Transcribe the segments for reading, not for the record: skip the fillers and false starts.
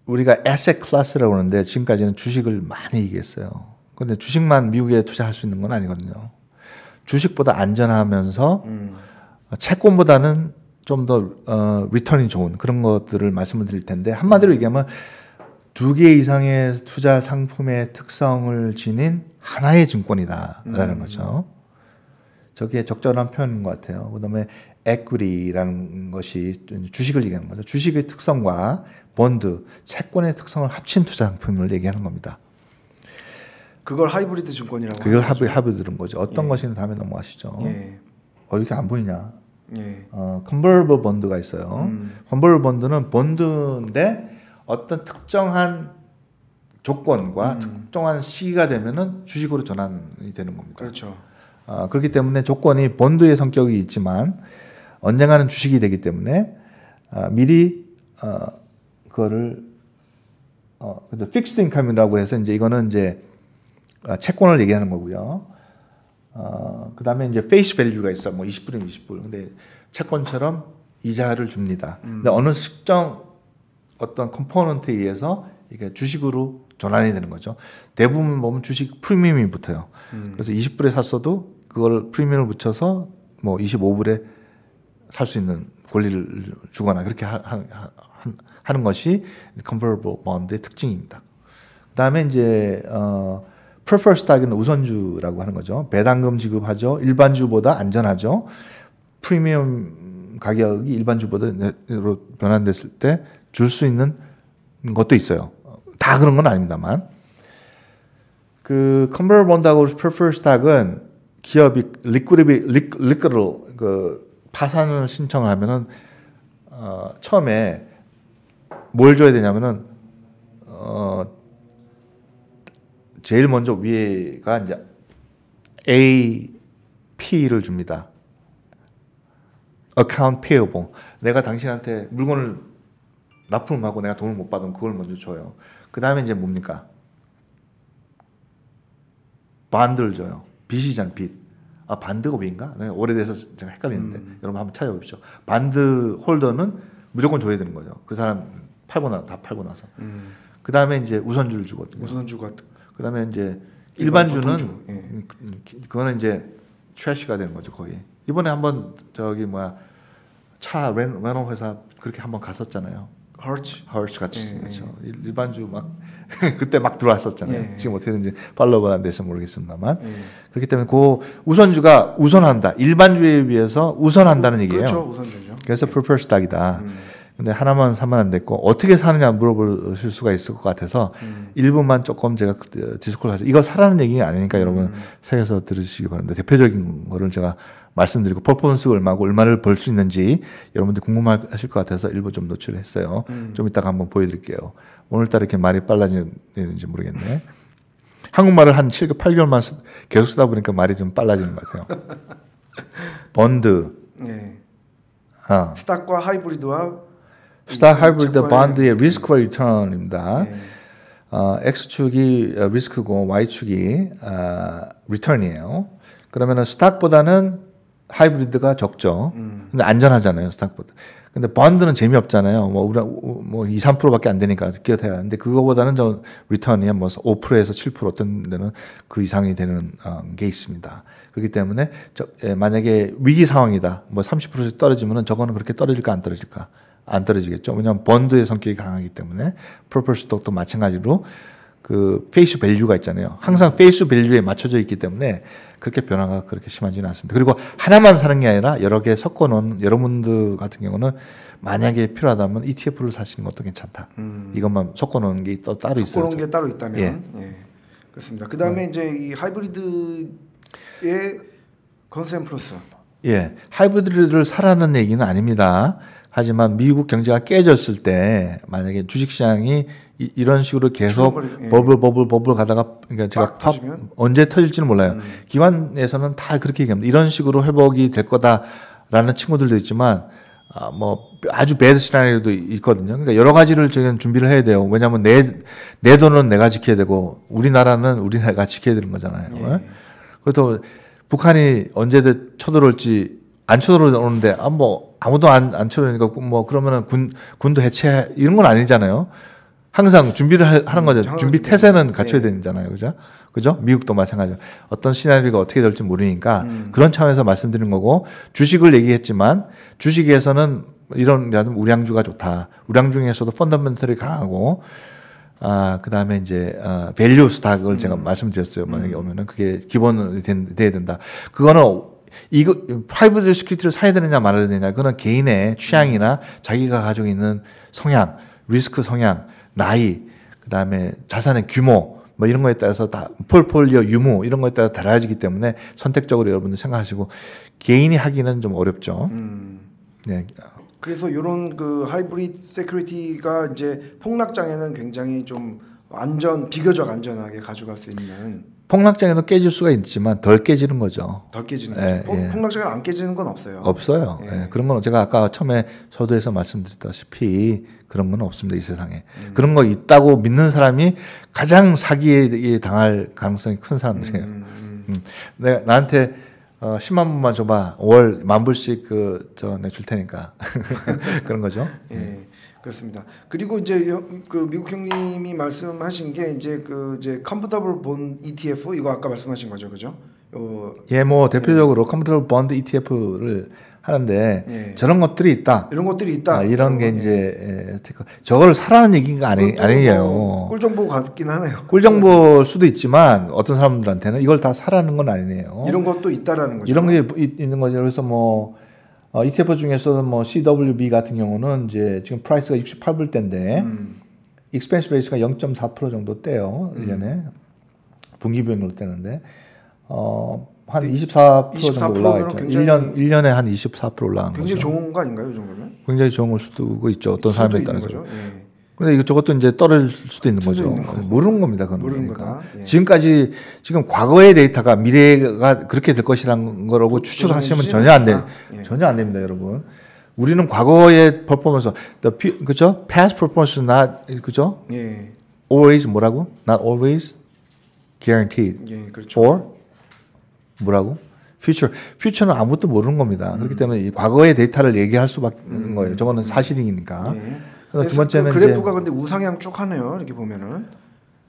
우리가 asset class라고 하는데 지금까지는 주식을 많이 얘기했어요. 근데 주식만 미국에 투자할 수 있는 건 아니거든요. 주식보다 안전하면서 채권보다는 좀 더 리턴이 좋은 그런 것들을 말씀을 드릴 텐데 한마디로 얘기하면 2개 이상의 투자 상품의 특성을 지닌 하나의 증권이다라는 거죠. 저게 적절한 표현인 것 같아요. 그다음에 equity라는 것이 주식을 얘기하는 거죠. 주식의 특성과 본드, 채권의 특성을 합친 투자 상품을 얘기하는 겁니다. 그걸 하이브리드 증권이라고 그걸 하이브리드인 거죠. 어떤 것인지 다음에 넘어가시죠. 예. 이렇게 안 보이냐? 예. convertible bond가 있어요. convertible bond는 본드인데 어떤 특정한 조건과 특정한 시기가 되면은 주식으로 전환이 되는 겁니다. 그렇죠. 그렇기 때문에 조건이 본드의 성격이 있지만 언젠가는 주식이 되기 때문에 미리 그거를 픽스드 인컴이라고 해서 이제 이거는 이제 채권을 얘기하는 거고요. 그다음에 이제 페이스 밸류가 있어. 뭐 20불이면 20불. 근데 채권처럼 이자를 줍니다. 근데 어느 특정 어떤 컴포넌트에 의해서 이게 주식으로 전환이 되는 거죠. 대부분 보면 주식 프리미엄이 붙어요. 그래서 20불에 샀어도 그걸 프리미엄을 붙여서 뭐 25불에 살 수 있는 권리를 주거나 그렇게 하는 것이 convertible bond의 특징입니다. 그다음에 이제 preferred stock은 우선주라고 하는 거죠. 배당금 지급하죠. 일반주보다 안전하죠. 프리미엄 가격이 일반주보다로 변환됐을 때 줄 수 있는 것도 있어요. 다 그런 건 아닙니다만. 그 convertible bond하고 preferred stock은 기업이 liquid을 그 파산을 신청을 하면은 처음에 뭘 줘야 되냐면은 제일 먼저 위에가 이제 AP를 줍니다. Account Payable. 내가 당신한테 물건을 납품을 하고 내가 돈을 못 받으면 그걸 먼저 줘요. 그 다음에 이제 뭡니까? 반드를 줘요. 빚이잖아요, 빚. 반드가 왜인가? 내가 오래돼서 제가 헷갈리는데 여러분 한번 찾아보십시오. 반드 홀더는 무조건 줘야 되는 거죠. 그 사람 다 팔고 나서. 그 다음에 이제 우선주를 주거든요. 우선주가. 그 다음에 이제 일반주는 예. 그거는 이제 트래시가 되는 거죠, 거의. 이번에 한번 차 레노 회사 그렇게 한번 갔었잖아요. 허츠 같이 그렇죠. 일반주 막 그때 막 들어왔었잖아요. 지금 어떻게 되는지 팔로우가 안 돼서 모르겠습니다만 그렇기 때문에 그 우선주가 우선한다. 일반주에 비해서 우선한다는 얘기예요. 그렇죠, 우선주죠. 그래서 preferred stock이다. 근데 하나만 사면 안 됐고 어떻게 사느냐 물어보실 수가 있을 것 같아서 일부만 조금 제가 디스콜 해서 이거 사라는 얘기가 아니니까 여러분 새겨서 들으시기 바랍니다. 대표적인 거를 제가 말씀드리고 퍼포먼스가 얼마고 얼마를 벌 수 있는지 여러분들 궁금하실 것 같아서 일부 좀 노출을 했어요. 좀 이따가 한번 보여드릴게요. 오늘따라 이렇게 말이 빨라지는지 모르겠네. 한국말을 한 7개월, 8개월만 계속 쓰다 보니까 말이 좀 빨라지는 것 같아요. 번드. 네. 스탁과 하이브리드와 스탁 하이브리드 번드의 리스크와 리턴입니다. 네. X축이 리스크고 Y축이 리턴이에요. 그러면은 스탁보다는 하이브리드가 적죠. 근데 안전하잖아요, 스탁보다. 근데 번드는 재미없잖아요. 뭐 2, 3%밖에 안 되니까 끼어야 하는데 그거보다는 저 리턴이 뭐 5%에서 7% 어떤 데는 그 이상이 되는 게 있습니다. 그렇기 때문에 만약에 위기 상황이다. 뭐 30% 떨어지면은 저거는 그렇게 떨어질까 안 떨어질까? 안 떨어지겠죠. 왜냐하면 번드의 성격이 강하기 때문에 프로퍼스 스톡도 마찬가지로 그 페이스 밸류가 있잖아요. 항상 페이스 밸류에 맞춰져 있기 때문에 그렇게 변화가 그렇게 심하지는 않습니다. 그리고 하나만 사는 게 아니라 여러 개 섞어놓은 여러분들 같은 경우는 만약에 필요하다면 ETF를 사시는 것도 괜찮다. 이것만 섞어놓은 게 또 따로 있어요. 섞어놓은 게 따로 있다면 예. 그렇습니다. 그 다음에 이제 이 하이브리드의 컨센 플러스. 예, 하이브리드를 사라는 얘기는 아닙니다. 하지만 미국 경제가 깨졌을 때 만약에 주식시장이 이런 식으로 계속 버블 가다가 그러니까 제가 언제 터질지는 몰라요. 기관에서는 다 그렇게 얘기합니다. 이런 식으로 회복이 될 거다라는 친구들도 있지만 뭐 아주 배드 시나리오도 있거든요. 그러니까 여러 가지를 저희는 준비를 해야 돼요. 왜냐하면 내 돈은 내가 지켜야 되고 우리나라는 우리나라가 지켜야 되는 거잖아요. 그래서 북한이 언제든 쳐들어올지 안 쳐들어오는데 뭐 아무도 안 쳐들어오니까 뭐 그러면은 군도 해체 이런 건 아니잖아요. 항상 준비를 하는 거죠. 항상 준비 준비. 태세는 갖춰야 네. 되잖아요. 그죠? 미국도 마찬가지죠. 어떤 시나리오가 어떻게 될지 모르니까 그런 차원에서 말씀드린 거고 주식을 얘기했지만 주식에서는 이런 우량주가 좋다. 우량 중에서도 펀더멘털이 강하고 그다음에 이제 밸류 스탁을 제가 말씀드렸어요. 만약에 오면은 그게 기본으로 돼야 된다. 그거는 이거 하이브리드 시큐리티를 사야 되느냐 말아야 되느냐 그거는 개인의 취향이나 자기가 가지고 있는 성향, 리스크 성향, 나이, 그다음에 자산의 규모 뭐 이런 거에 따라서 다 폴폴리오 유무 이런 거에 따라 달라지기 때문에 선택적으로 여러분들 생각하시고 개인이 하기는 좀 어렵죠. 네. 그래서 이런 그 하이브리드 세큐리티가 이제 폭락장에는 굉장히 좀 비교적 안전하게 가져갈 수 있는. 폭락장에도 깨질 수가 있지만 덜 깨지는 거죠. 덜 깨지는 예, 거죠. 예. 폭락장에는 안 깨지는 건 없어요. 없어요. 예. 예. 그런 건 제가 아까 처음에 서두에서 말씀드렸다시피 그런 건 없습니다. 이 세상에. 그런 거 있다고 믿는 사람이 가장 사기에 당할 가능성이 큰 사람들이에요. 나한테 10만 불만 줘봐. 월 10,000불씩 내가 줄 테니까. 그런 거죠. 예. 그렇습니다. 그리고 이제 그 미국 형님이 말씀하신 게 이제 컴포터블 본 ETF 이거 아까 말씀하신 거죠, 그죠? 예, 뭐 대표적으로 컴퓨터 본드 ETF를 하는데 예. 저런 것들이 있다. 이런 것들이 있다. 이런 게 이제 저걸 사라는 얘기가 아니에요. 꿀 정보 같긴 하네요. 꿀 정보일 수도 있지만 어떤 사람들한테는 이걸 다 사라는 건 아니네요. 이런 것도 있다라는 거죠. 이런 게 있는 거죠. 그래서 뭐 ETF 중에서도 뭐 CWB 같은 경우는 이제 지금 프라이스가 68불대인데 익스펜스 레이스가 0.4% 정도 떼요. 1년에 분기 비용으로 떼는데 한 24% 정도 올라가 있죠. 1년에 한 24% 올라간 거죠. 굉장히 좋은 거 아닌가요, 이 정도면? 굉장히 좋은 걸 수도 있죠. 어떤 사람에 따라서. 예. 근데 저것도 이제 떨어질 수도 있는 거죠. 모르는 겁니다. 그건 모르는 그러니까. 거다. 예. 지금 과거의 데이터가 미래가 그렇게 될 것이라는 거라고 추측하시면 전혀 안 됩니다, 여러분. 우리는 과거의 퍼포먼스, 그죠? Past performance not, 그죠? 예. Always 뭐라고? Not always guaranteed. 예, 그렇죠. Or 뭐라고? Future는 아무것도 모르는 겁니다. 그렇기 때문에 이 과거의 데이터를 얘기할 수밖에 없는 거예요. 저거는 사실이니까. 예. 두 번째는 그래프가 근데 우상향 쭉 하네요. 이렇게 보면은.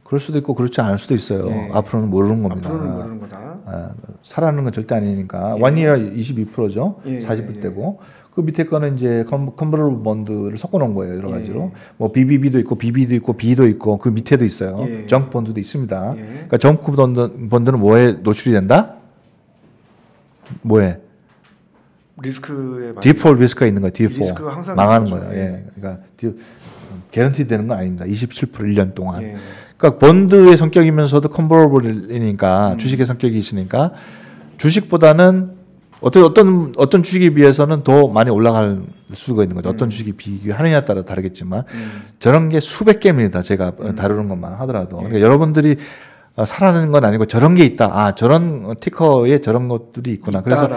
그럴 수도 있고 그렇지 않을 수도 있어요. 예. 앞으로는 모르는 겁니다. 앞으로는 모르는 거다. 살아는 건 절대 아니니까. 예. 원이어 22%죠. 예, 40불대고. 그 밑에 거는 이제 컨버러블 본드를 섞어 놓은 거예요. 여러 가지로. 뭐 BBB도 있고 BB도 있고 B도 있고 그 밑에도 있어요. 예. 정크 본드도 있습니다. 예. 그러니까 정크 본드는 뭐에 노출이 된다? 뭐에? 리스크에 디폴트 리스크가 있는 거예요. 디폴트. 리스크가 항상 망하는 있는 거예요. 거죠. 예. 그러니까 개런티 되는 건 아닙니다. 27% 1년 동안. 예. 그러니까 본드의 성격이면서도 컨버러블이니까 주식의 성격이 있으니까 주식보다는 어떤 주식에 비해서는 더 많이 올라갈 수가 있는 거죠. 어떤 주식이 비교하느냐에 따라 다르겠지만 저런 게 수백 개입니다. 제가 다루는 것만 하더라도. 그러니까 여러분들이 사라는 건 아니고 저런 게 있다. 저런 티커에 저런 것들이 있구나. 그래서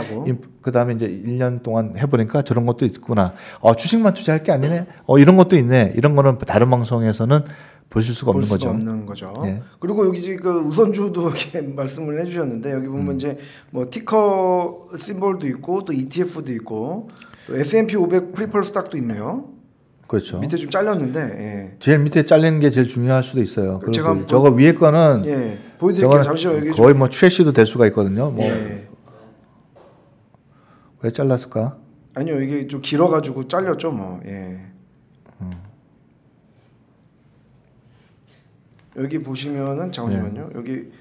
그다음에 이제 1년 동안 해보니까 저런 것도 있구나. 주식만 투자할 게 아니네. 이런 것도 있네. 이런 거는 다른 방송에서는 보실 수가 없는 거죠. 없는 거죠. 예. 그리고 여기 지금 우선주도 이렇게 말씀을 해주셨는데 여기 보면 이제 뭐 티커 심볼도 있고 또 ETF도 있고 또 S&P 500 프리펄 스탁도 있네요. 그렇죠. 밑에 좀 잘렸는데 예. 제일 밑에 잘리는 게 제일 중요할 수도 있어요. 제가 저거 위에 거는 예. 보여드릴게요. 잠시만 여기 거의 뭐 트래시도 될 수가 있거든요. 뭐 예. 왜 잘랐을까? 아니요 이게 좀 길어가지고 잘렸죠 뭐. 예. 여기 보시면은 잠시만요. 여기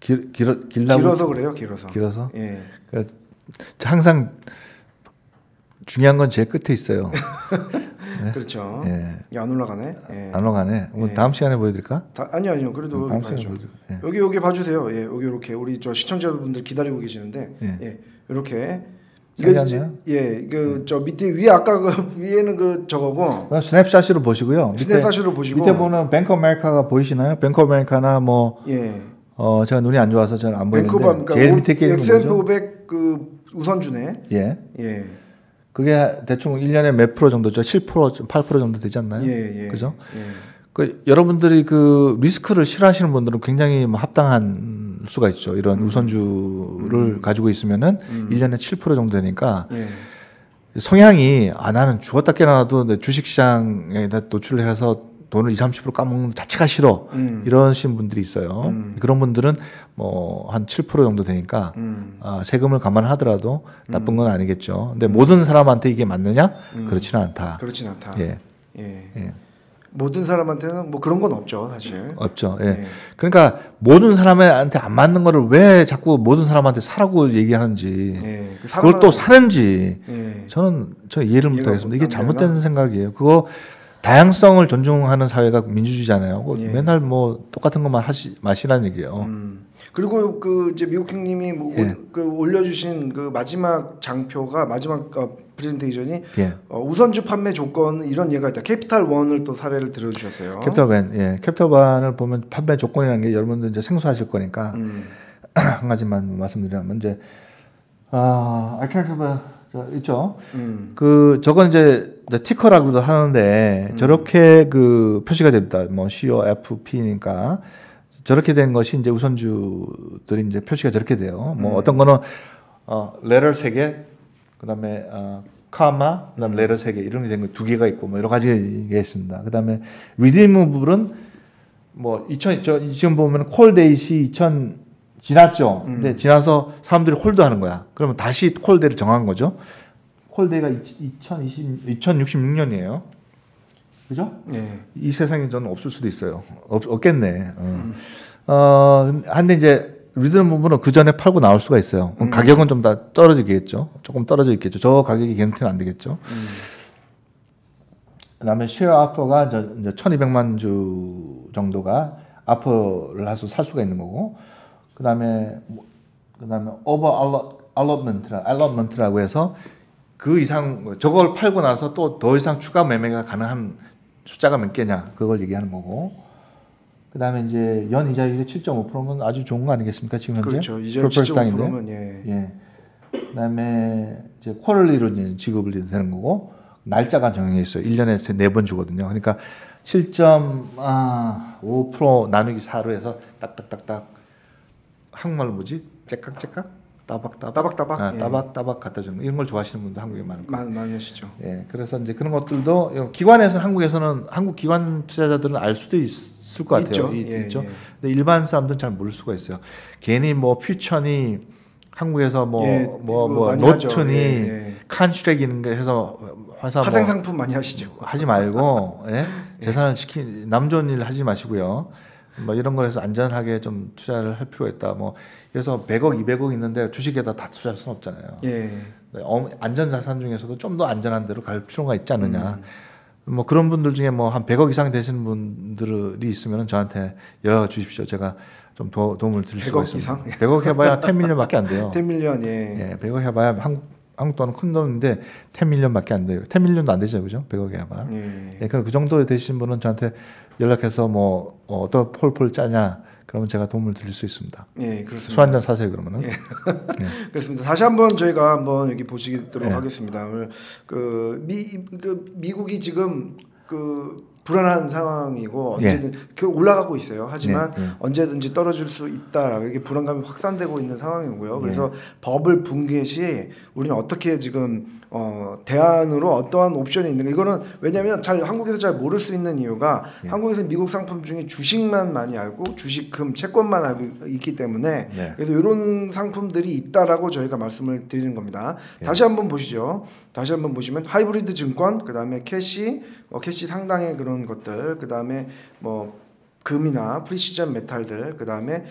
길어서 그래요. 길어서. 예. 그러니까 항상 중요한 건 제일 끝에 있어요. 네? 그렇죠. 예. 이게 안 올라가네. 예. 안 올라가네. 예. 다음 시간에 보여드릴까? 아니요. 그래도 다음 시간에 보여드릴까? 예. 여기 봐주세요. 예, 여기 이렇게 우리 저 시청자분들 기다리고 계시는데, 예, 이렇게 이거 이제 저 밑에 위에 아까 그 위에는 그 저거고. 스냅샷으로 보시고요. 스냅샷으로 보시고 밑에 보는 뱅크 아메리카가 보이시나요? 뱅크 아메리카나 뭐 제가 눈이 안 좋아서 잘 안 보이는데 그러니까 제일 밑에 게 있는 S&P 거죠. 500 그 우선주네. 예. 그게 대충 1년에 몇 프로 정도죠? 7%, 8% 정도 되지 않나요? 예. 그죠? 그 여러분들이 그 리스크를 싫어하시는 분들은 굉장히 뭐 합당한 수가 있죠. 이런 우선주를 가지고 있으면은 1년에 7% 정도 되니까 성향이 나는 죽었다 깨어나도 내 주식시장에 노출을 해서 돈을 20-30% 까먹는 자체가 싫어. 이러신 분들이 있어요. 그런 분들은 뭐 한 7% 정도 되니까 세금을 감안하더라도 나쁜 건 아니겠죠. 근데 모든 사람한테 이게 맞느냐? 그렇지는 않다. 그렇진 않다. 예. 예. 모든 사람한테는 뭐 그런 건 없죠, 사실. 없죠. 예. 그러니까 모든 사람한테 안 맞는 거를 왜 자꾸 모든 사람한테 사라고 얘기하는지, 그걸 또 사는지 저는 이해를 못하겠습니다. 이게 잘못된 생각이에요. 그거 다양성을 존중하는 사회가 민주주의잖아요. 맨날 뭐 똑같은 것만 마시라는 얘기예요. 그리고 그 이제 미국 형님이 뭐 그 올려주신 그 마지막 장표가 마지막 프레젠테이션이 우선주 판매 조건은 이런 예가 있다. 캐피탈 원을 또 사례를 들어주셨어요. 캐피탈 원, 캐피탈 원을 보면 판매 조건이라는 게 여러분들 이제 생소하실 거니까 한 가지만 말씀드리면 이제 알터너티브 있죠. 저건 이제 티커라고도 하는데 저렇게 그 표시가 됩니다. 뭐 COFP니까. 저렇게 된 것이 이제 우선주들이 이제 표시가 저렇게 돼요. 뭐 어떤 거는 레터 3개, 그다음에 카마, 그다음에 레터 3개 이런 게 된 거 2개가 있고 뭐 여러 가지가 있습니다. 그다음에 리디머블은 뭐 지금 보면 콜 데이시 2000 지났죠. 근데 지나서 사람들이 홀드하는 거야. 그러면 다시 콜데이를 정한 거죠. 콜데이가 2066년이에요. 그죠? 이 세상에 저는 없을 수도 있어요. 없겠네. 한데 이제 리드는 부분은 그 전에 팔고 나올 수가 있어요. 그럼 가격은 좀 다 떨어지겠죠. 조금 떨어져 있겠죠. 저 가격이 개런티는 안 되겠죠. 그다음에 쉐어 아퍼가 이제 1,200만 주 정도가 아퍼를 해서 살 수가 있는 거고, 그다음에 오버 알럿먼트라고 해서 그 이상 저걸 팔고 나서 또 더 이상 추가 매매가 가능한 숫자가 몇 개냐 그걸 얘기하는 거고, 그다음에 이제 연 이자율이 7.5%면 아주 좋은 거 아니겠습니까 지금 현재? 그렇죠. 이자율 7.5%면 예. 그다음에 이제 쿼럴리로 이제 지급을 되는 거고, 날짜가 정해져 있어요. 1년에 4번 주거든요. 그러니까 7.5% 나누기 4로 해서 딱딱딱딱, 한국말로 뭐지? 째깍째깍? 따박따박 갖다 주는 거. 이런 걸 좋아하시는 분도 한국에 많이 하시죠. 예, 그래서 이제 그런 것들도 기관에서 한국에서는 한국 기관 투자자들은 알 수도 있을 것 같아요. 있죠. 근데 일반 사람들은 잘 모를 수가 있어요. 괜히 뭐 퓨처니 한국에서 뭐 노트니 칸슈렉 이런 거 해서 화생 상품 많이 하시죠. 하지 말고 재산을 남 좋은 일 하지 마시고요. 뭐 이런 거에서 안전하게 좀 투자를 할 필요가 있다. 뭐 그래서 100억, 200억 있는데 주식에다 다 투자할 수는 없잖아요. 안전 자산 중에서도 좀 더 안전한 데로 갈 필요가 있지 않느냐. 뭐 그런 분들 중에 뭐 한 100억 이상 되시는 분들이 있으면 저한테 연락 주십시오. 제가 좀 도움을 드릴 수가 있습니다. 100억 해봐야 10밀리언밖에 안 돼요. 10밀리언 100억 해봐야 한국 돈은 큰 돈인데 10밀리언밖에 안 돼요. 10밀리언도 안 되죠, 그죠? 100억 해봐야. 그럼 그 정도 되신 분은 저한테 연락해서 뭐 어떤 폴 짜냐, 그러면 제가 도움을 드릴 수 있습니다. 그렇습니다. 술 한잔 사세요, 그러면은. 그렇습니다. 다시 한번 저희가 한번 여기 보시도록 하겠습니다. 미국이 지금 불안한 상황이고 언제든 올라가고 있어요. 하지만 언제든지 떨어질 수 있다. 이게 불안감이 확산되고 있는 상황이고요. 그래서 버블 붕괴 시 우리는 어떻게 지금 대안으로 어떠한 옵션이 있는가. 이거는 왜냐하면 한국에서 잘 모를 수 있는 이유가 한국에서 미국 상품 중에 주식만 많이 알고 주식금, 채권만 알고 있기 때문에 그래서 이런 상품들이 있다라고 저희가 말씀을 드리는 겁니다. 다시 한번 보시죠. 다시 한번 보시면 하이브리드 증권, 그 다음에 캐시 상당의 그런 것들, 그 다음에 뭐 금이나 프리시전 메탈들, 그 다음에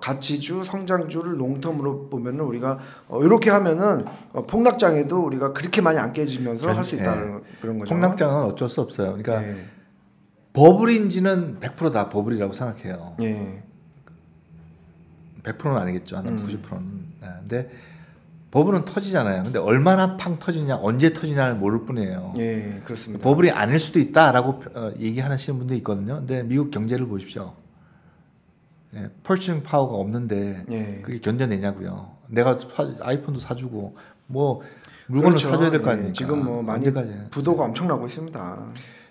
가치주, 성장주를 롱텀으로 보면은 우리가 이렇게 하면은 폭락장에도 우리가 그렇게 많이 안 깨지면서 할 수 있다는 그런 거죠. 폭락장은 어쩔 수 없어요. 그러니까 버블인지는 100% 다 버블이라고 생각해요. 100%는 아니겠죠. 한 90%는. 근데 버블은 터지잖아요. 근데 얼마나 팡 터지냐, 언제 터지냐를 모를 뿐이에요. 그렇습니다. 버블이 아닐 수도 있다라고 얘기하시는 분들이 있거든요. 근데 미국 경제를 보십시오. 퍼치싱 파워가 없는데 그게 견뎌내냐고요. 내가 아이폰도 사주고 뭐 물건을 사줘야 될 거 아닙니까? 지금 뭐 많이 부도가 엄청나고 있습니다.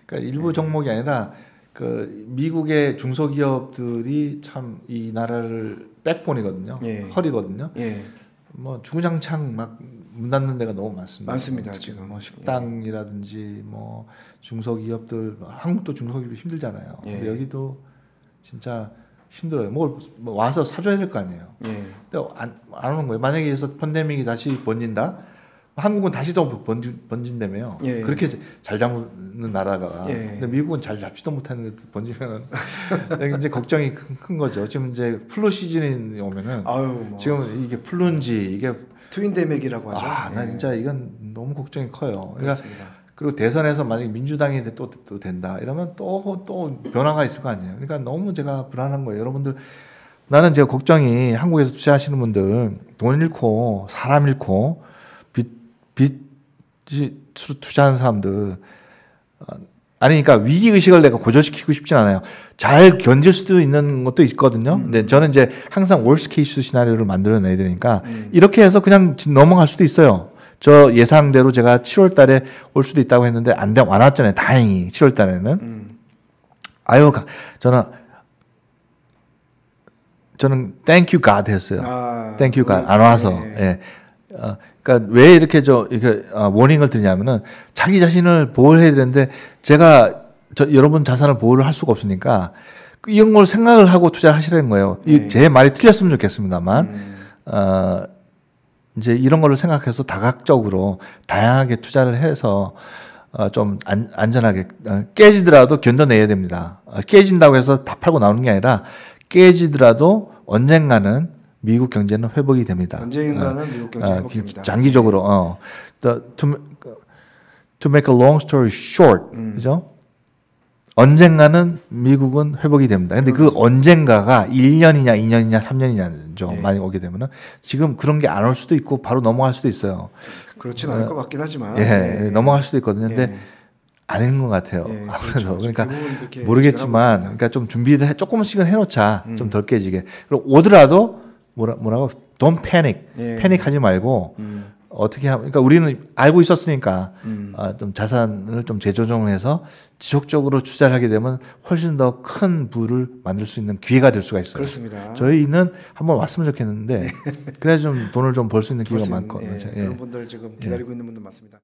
그러니까 일부 종목이 아니라 그 미국의 중소기업들이 참 이 나라를 백본이거든요. 허리거든요. 뭐 주구장창 막 문 닫는 데가 너무 많습니다. 많습니다 지금. 뭐 식당이라든지 뭐 중소기업들, 한국도 중소기업이 힘들잖아요. 근데 여기도 진짜 힘들어요. 뭐 와서 사줘야 될 거 아니에요. 근데 안 오는 거예요. 만약에 여기서 팬데믹이 다시 번진다. 한국은 다시 더 번진다며요. 그렇게 잘 잡는 나라가. 근데 미국은 잘 잡지도 못하는 게 번지면은 이제 걱정이 큰 거죠. 지금 이제 플루 시즌이 오면은 지금 이게 플루인지 이게 트윈데믹이라고 하죠. 나 진짜 이건 너무 걱정이 커요. 그러니까 그렇습니다. 그리고 대선에서 만약에 민주당이 또 된다 이러면 또 변화가 있을 거 아니에요. 그러니까 너무 제가 불안한 거예요. 여러분들 나는 제가 걱정이 한국에서 투자하시는 분들 돈 잃고 사람 잃고 빚으로 투자하는 사람들 아니 그러니까 위기 의식을 내가 고조시키고 싶진 않아요. 잘 견딜 수도 있는 것도 있거든요. 근데 저는 이제 항상 월스트 케이스 시나리오를 만들어내야 되니까 이렇게 해서 그냥 넘어갈 수도 있어요. 저 예상대로 제가 7월 달에 올 수도 있다고 했는데 안 왔잖아요. 다행히 7월 달에는. 저는 thank you God 했어요. thank you God 안 와서. 그러니까 왜 이렇게 워닝을 드리냐면은 자기 자신을 보호해야 되는데 제가 여러분 자산을 보호를 할 수가 없으니까 이런 걸 생각을 하고 투자를 하시라는 거예요. 제 말이 틀렸으면 좋겠습니다만 이제 이런 거를 생각해서 다각적으로 다양하게 투자를 해서 좀 안전하게 깨지더라도 견뎌내야 됩니다. 깨진다고 해서 다 팔고 나오는 게 아니라 깨지더라도 언젠가는 미국 경제는 회복이 됩니다. 언젠가는 미국 경제 회복됩니다. 장기적으로 to make a long story short, 그죠? 언젠가는 미국은 회복이 됩니다. 근데 그 언젠가가 1년이냐, 2년이냐, 3년이냐죠. 많이 오게 되면은 지금 그런 게 안 올 수도 있고 바로 넘어갈 수도 있어요. 그렇진 않을 것 같긴 하지만. 넘어갈 수도 있거든요. 근데 아닌 것 같아요. 아무래도 그렇죠. 그러니까 모르겠지만, 그러니까 좀 준비를 조금씩은 해놓자, 좀 덜 깨지게. 그리고 오더라도 뭐라고 don't panic, 패닉하지 말고 어떻게 하면, 그러니까 우리는 알고 있었으니까 좀 자산을 좀 재조정해서 지속적으로 투자를 하게 되면 훨씬 더 큰 부를 만들 수 있는 기회가 될 수가 있어요. 그렇습니다. 저희는 한번 왔으면 좋겠는데 그래야 좀 돈을 좀 벌 수 있는 기회가 많거든요. 그런 분들 지금 기다리고 있는 분들 많습니다.